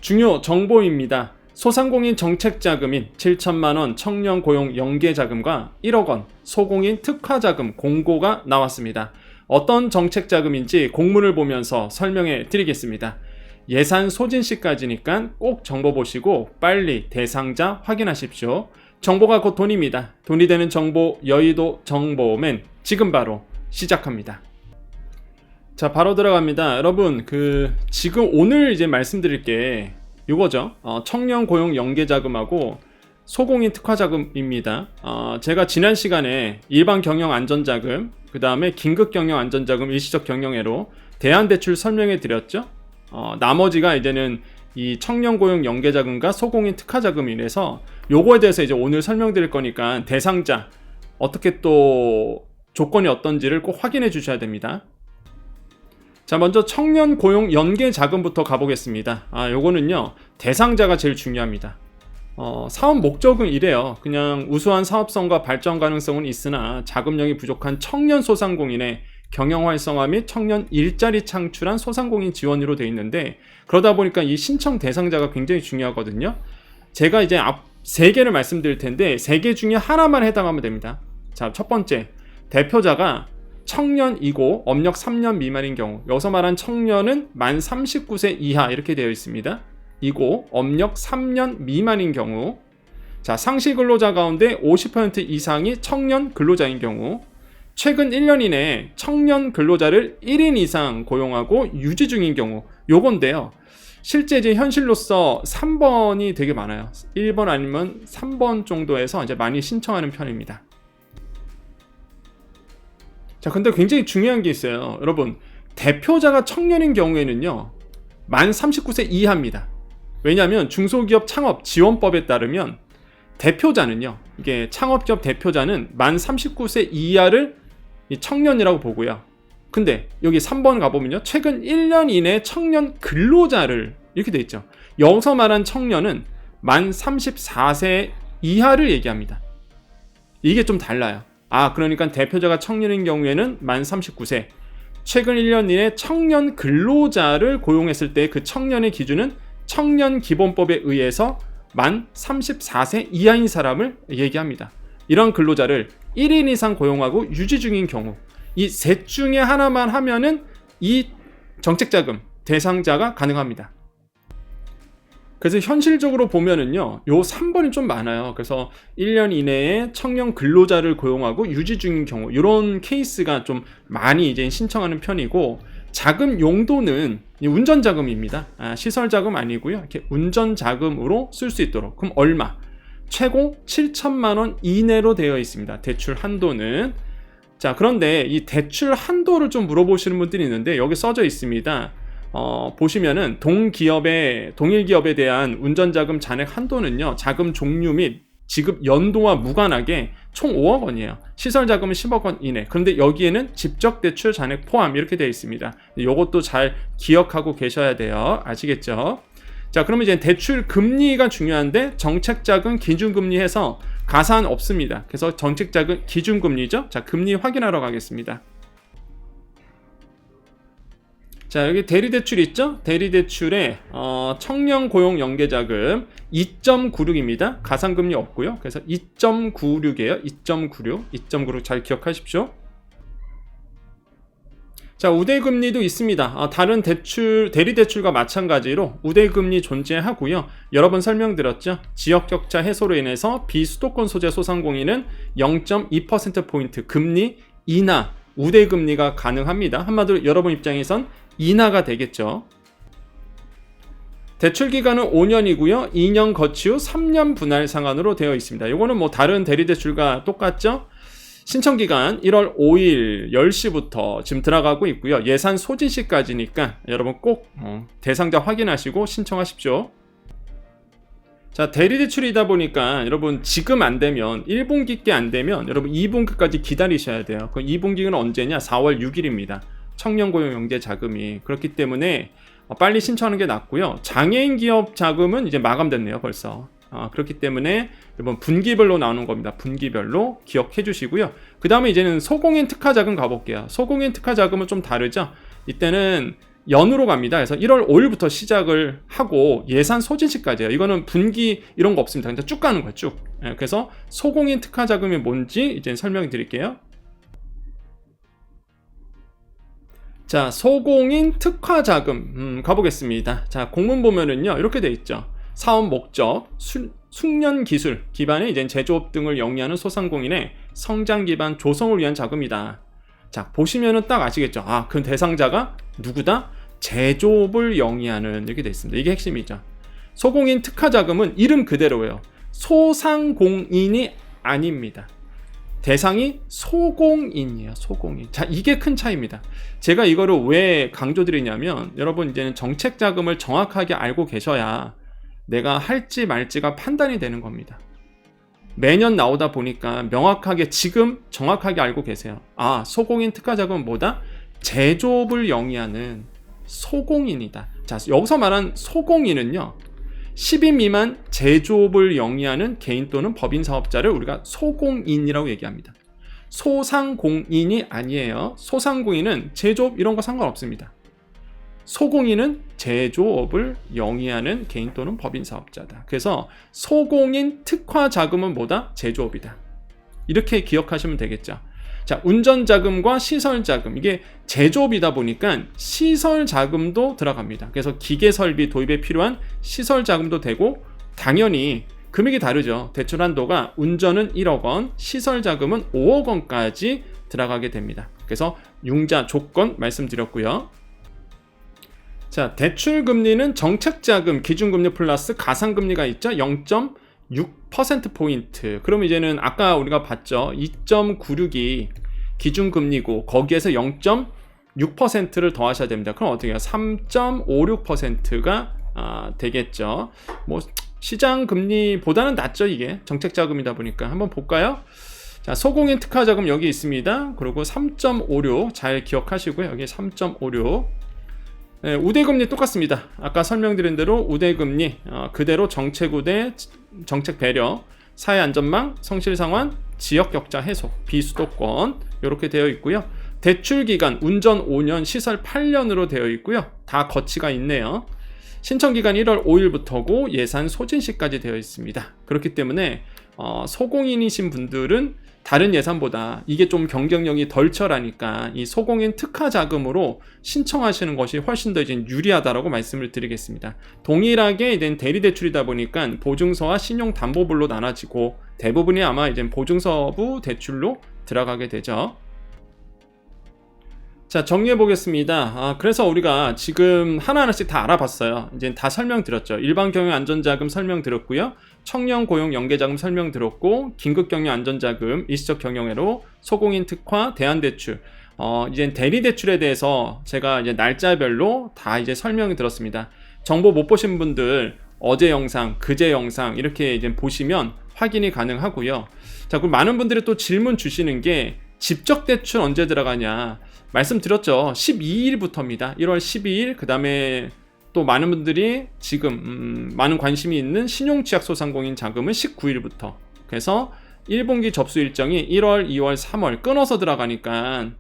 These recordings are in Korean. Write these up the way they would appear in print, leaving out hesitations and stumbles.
중요 정보입니다. 소상공인 정책자금인 7천만원 청년고용 연계자금과 1억원 소공인 특화자금 공고가 나왔습니다. 어떤 정책자금인지 공문을 보면서 설명해 드리겠습니다. 예산 소진시까지니까 꼭 정보 보시고 빨리 대상자 확인하십시오. 정보가 곧 돈입니다. 돈이 되는 정보 여의도 정보맨 지금 바로 시작합니다. 자, 바로 들어갑니다. 여러분, 지금 오늘 이제 말씀드릴 게 이거죠. 청년 고용 연계자금하고 소공인 특화자금입니다. 제가 지난 시간에 일반 경영 안전자금, 그 다음에 긴급 경영 안전자금, 일시적 경영애로 대안대출 설명해 드렸죠. 나머지가 이제는 이 청년 고용 연계자금과 소공인 특화자금이라서 요거에 대해서 이제 오늘 설명드릴 거니까 대상자 어떻게 또 조건이 어떤지를 꼭 확인해 주셔야 됩니다. 자, 먼저 청년 고용 연계 자금부터 가보겠습니다. 요거는요, 대상자가 제일 중요합니다. 사업 목적은 이래요. 그냥 우수한 사업성과 발전 가능성은 있으나 자금력이 부족한 청년 소상공인의 경영 활성화 및 청년 일자리 창출한 소상공인 지원으로 되어 있는데, 그러다 보니까 이 신청 대상자가 굉장히 중요하거든요. 제가 이제 앞 3개를 말씀드릴 텐데 3개 중에 하나만 해당하면 됩니다. 자, 첫 번째, 대표자가 청년이고 업력 3년 미만인 경우, 여기서 말한 청년은 만 39세 이하 이렇게 되어 있습니다. 이고 업력 3년 미만인 경우, 자, 상시 근로자 가운데 50% 이상이 청년 근로자인 경우, 최근 1년 이내에 청년 근로자를 1인 이상 고용하고 유지 중인 경우, 요건데요. 실제 이제 현실로서 3번이 되게 많아요. 1번 아니면 3번 정도에서 이제 많이 신청하는 편입니다. 자, 근데 굉장히 중요한 게 있어요. 여러분, 대표자가 청년인 경우에는요, 만 39세 이하입니다. 왜냐하면 중소기업 창업 지원법에 따르면 대표자는요, 이게 창업기업 대표자는 만 39세 이하를 청년이라고 보고요. 근데 여기 3번 가보면요, 최근 1년 이내 청년 근로자를 이렇게 돼 있죠. 여기서 말한 청년은 만 34세 이하를 얘기합니다. 이게 좀 달라요. 그러니까 대표자가 청년인 경우에는 만 39세, 최근 1년 이내 청년 근로자를 고용했을 때 그 청년의 기준은 청년기본법에 의해서 만 34세 이하인 사람을 얘기합니다. 이런 근로자를 1인 이상 고용하고 유지 중인 경우, 이 셋 중에 하나만 하면은 이 정책자금 대상자가 가능합니다. 그래서 현실적으로 보면은요, 요 3번이 좀 많아요. 그래서 1년 이내에 청년 근로자를 고용하고 유지 중인 경우, 이런 케이스가 좀 많이 이제 신청하는 편이고, 자금 용도는 운전자금입니다. 시설자금 아니고요. 이렇게 운전자금으로 쓸 수 있도록. 그럼 얼마? 최고 7천만 원 이내로 되어 있습니다. 대출 한도는. 자, 그런데 이 대출 한도를 좀 물어보시는 분들이 있는데, 여기 써져 있습니다. 보시면은 동일 기업에 대한 운전자금 잔액 한도는요, 자금 종류 및 지급 연도와 무관하게 총 5억 원이에요. 시설자금은 10억 원 이내. 그런데 여기에는 직접대출 잔액 포함 이렇게 되어 있습니다. 이것도 잘 기억하고 계셔야 돼요. 아시겠죠? 자, 그러면 이제 대출 금리가 중요한데, 정책자금 기준금리 해서 가산 없습니다. 그래서 정책자금 기준금리죠. 자, 금리 확인하러 가겠습니다. 자, 여기 대리대출 있죠? 대리대출에 청년고용연계자금 2.96입니다. 가산금리 없고요. 그래서 2.96이에요. 2.96 잘 기억하십시오. 자, 우대금리도 있습니다. 다른 대리대출과 마찬가지로 우대금리 존재하고요. 여러 번 설명드렸죠. 지역격차 해소로 인해서 비수도권 소재 소상공인은 0.2%포인트 금리 인하 우대금리가 가능합니다. 한마디로 여러분 입장에선 인하가 되겠죠. 대출 기간은 5년이고요. 2년 거치 후 3년 분할 상환으로 되어 있습니다. 이거는 뭐 다른 대리대출과 똑같죠. 신청 기간 1월 5일 10시부터 지금 들어가고 있고요. 예산 소진 시까지니까 여러분 꼭 대상자 확인하시고 신청하십시오. 자, 대리대출이다 보니까 여러분 지금 안 되면 1분기께 안 되면 여러분 2분기까지 기다리셔야 돼요. 그 2분기는 언제냐? 4월 6일입니다. 청년고용연계 자금이. 그렇기 때문에 빨리 신청하는 게 낫고요. 장애인 기업 자금은 이제 마감됐네요, 벌써. 그렇기 때문에 여러분 분기별로 나오는 겁니다. 분기별로 기억해 주시고요. 그 다음에 이제는 소공인 특화자금 가볼게요. 소공인 특화자금은 좀 다르죠. 이때는 연으로 갑니다. 그래서 1월 5일부터 시작을 하고 예산 소진시까지예요. 이거는 분기 이런 거 없습니다. 그냥 쭉 가는 거예요. 쭉. 그래서 소공인 특화 자금이 뭔지 이제 설명드릴게요. 자, 소공인 특화 자금 가보겠습니다. 자, 공문 보면은요 이렇게 돼 있죠. 사업 목적, 숙련 기술 기반의 이제 제조업 등을 영위하는 소상공인의 성장 기반 조성을 위한 자금이다. 자, 보시면은 딱 아시겠죠. 아, 그 대상자가 누구다? 제조업을 영위하는 이렇게 돼 있습니다. 이게 핵심이죠. 소공인 특화 자금은 이름 그대로예요. 소상공인이 아닙니다. 대상이 소공인이에요. 소공인. 자, 이게 큰 차이입니다. 제가 이거를 왜 강조드리냐면 여러분 이제는 정책 자금을 정확하게 알고 계셔야 내가 할지 말지가 판단이 되는 겁니다. 매년 나오다 보니까 명확하게 지금 정확하게 알고 계세요. 아, 소공인 특화 자금은 뭐다? 제조업을 영위하는 소공인이다. 자, 여기서 말한 소공인은요 10인 미만 제조업을 영위하는 개인 또는 법인 사업자를 우리가 소공인이라고 얘기합니다. 소상공인이 아니에요. 소상공인은 제조업 이런 거 상관없습니다. 소공인은 제조업을 영위하는 개인 또는 법인 사업자다. 그래서 소공인 특화 자금은 뭐다? 제조업이다. 이렇게 기억하시면 되겠죠. 자, 운전 자금과 시설 자금, 이게 제조업이다 보니까 시설 자금도 들어갑니다. 그래서 기계 설비 도입에 필요한 시설 자금도 되고 당연히 금액이 다르죠. 대출 한도가 운전은 1억 원, 시설 자금은 5억 원까지 들어가게 됩니다. 그래서 융자 조건 말씀드렸고요. 자, 대출 금리는 정책 자금 기준금리 플러스 가상금리가 있죠. 0.6%포인트. 그럼 이제는 아까 우리가 봤죠. 2.96이 기준금리고 거기에서 0.6%를 더하셔야 됩니다. 그럼 어떻게 해요? 3.56%가 되겠죠. 뭐 시장 금리보다는 낮죠. 이게 정책자금이다 보니까. 한번 볼까요? 자, 소공인 특화자금 여기 있습니다. 그리고 3.56 잘 기억하시고요. 여기 3.56. 네, 우대금리 똑같습니다. 아까 설명드린 대로 우대금리 그대로 정책우대, 정책 배려, 사회 안전망, 성실 상환, 지역 격차 해소, 비수도권 이렇게 되어 있고요. 대출 기간 운전 5년, 시설 8년으로 되어 있고요. 다 거치가 있네요. 신청 기간 1월 5일부터고 예산 소진 시까지 되어 있습니다. 그렇기 때문에 소공인이신 분들은 다른 예산보다 이게 좀 경쟁력이 덜 철하니까 이 소공인 특화 자금으로 신청하시는 것이 훨씬 더 이제 유리하다라고 말씀을 드리겠습니다. 동일하게 이제 대리 대출이다 보니까 보증서와 신용담보불로 나눠지고 대부분이 아마 이제 보증서부 대출로 들어가게 되죠. 자, 정리해 보겠습니다. 그래서 우리가 지금 하나하나씩 다 알아봤어요. 이제 다 설명드렸죠. 일반 경영 안전자금 설명드렸고요. 청년 고용 연계자금 설명드렸고, 긴급 경영 안전자금, 일시적 경영회로, 소공인 특화, 대안대출. 이제 대리 대출에 대해서 제가 이제 날짜별로 다 이제 설명이 들었습니다. 정보 못 보신 분들 어제 영상, 그제 영상 이렇게 이제 보시면 확인이 가능하고요. 자, 그럼 많은 분들이 또 질문 주시는 게 집적 대출 언제 들어가냐? 말씀드렸죠. 12일부터입니다. 1월 12일, 그 다음에 또 많은 분들이 지금 많은 관심이 있는 신용취약 소상공인 자금은 19일부터. 그래서 1분기 접수 일정이 1월, 2월, 3월 끊어서 들어가니까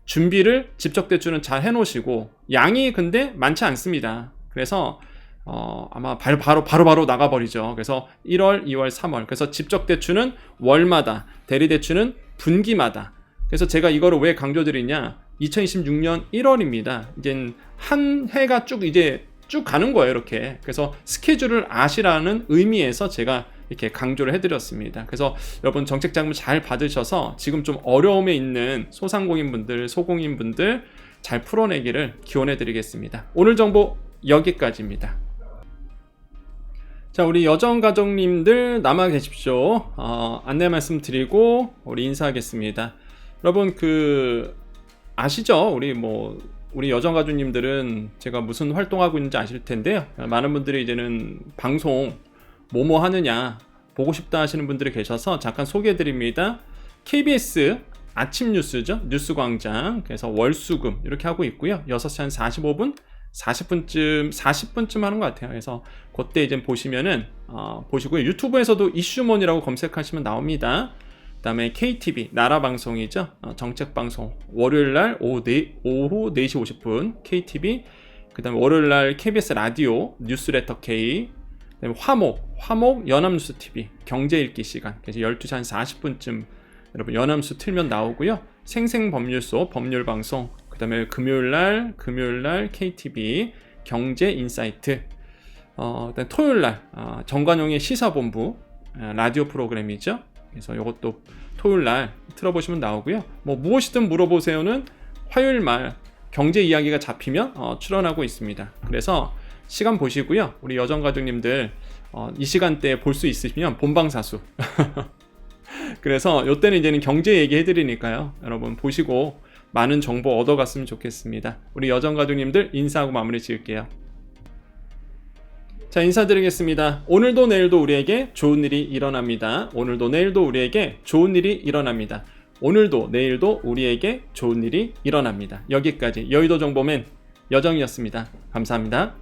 준비를 집적대출은 잘 해놓으시고 양이 근데 많지 않습니다. 그래서 아마 바로 나가버리죠. 그래서 1월, 2월, 3월. 그래서 집적대출은 월마다, 대리대출은 분기마다. 그래서 제가 이거를 왜 강조드리냐? 2026년 1월입니다. 이제 한 해가 쭉 가는 거예요, 이렇게. 그래서 스케줄을 아시라는 의미에서 제가 이렇게 강조를 해드렸습니다. 그래서 여러분 정책 자금을 잘 받으셔서 지금 좀 어려움에 있는 소상공인분들, 소공인분들 잘 풀어내기를 기원해드리겠습니다. 오늘 정보 여기까지입니다. 자, 우리 여정가족님들 남아 계십시오. 안내 말씀드리고 우리 인사하겠습니다. 여러분 아시죠? 우리 여정가족님들은 제가 무슨 활동하고 있는지 아실 텐데요. 많은 분들이 이제는 방송 뭐뭐 하느냐 보고 싶다 하시는 분들이 계셔서 잠깐 소개해 드립니다. KBS 아침 뉴스죠. 뉴스광장. 그래서 월수금 이렇게 하고 있고요. 6시 한 45분 40분쯤 하는 것 같아요. 그래서 그때 이제 보시면은 보시고요. 유튜브에서도 이슈몬이라고 검색하시면 나옵니다. 그 다음에 KTV 나라방송이죠. 정책방송 월요일날 오후 4시 50분 KTV 그 다음에 월요일날 KBS 라디오 뉴스레터 K, 그 다음에 화목 연합뉴스TV 경제 읽기 시간, 그래서 12시 한 40분쯤 여러분 연합뉴스 틀면 나오고요. 생생법률소 법률방송, 그 다음에 금요일날 KTV 경제인사이트, 그다음에 토요일날 정관용의 시사본부 라디오 프로그램이죠. 그래서 이것도 토요일날 틀어보시면 나오고요. 뭐 무엇이든 물어보세요는 화요일 말 경제 이야기가 잡히면 출연하고 있습니다. 그래서 시간 보시고요. 우리 여정가족님들 이 시간대에 볼 수 있으시면 본방사수. 그래서 이때는 이제는 경제 얘기 해드리니까요. 여러분 보시고 많은 정보 얻어갔으면 좋겠습니다. 우리 여정가족님들 인사하고 마무리 지을게요. 자, 인사드리겠습니다. 오늘도 내일도 우리에게 좋은 일이 일어납니다. 오늘도 내일도 우리에게 좋은 일이 일어납니다. 오늘도 내일도 우리에게 좋은 일이 일어납니다. 여기까지 여의도 정보맨 여정이었습니다. 감사합니다.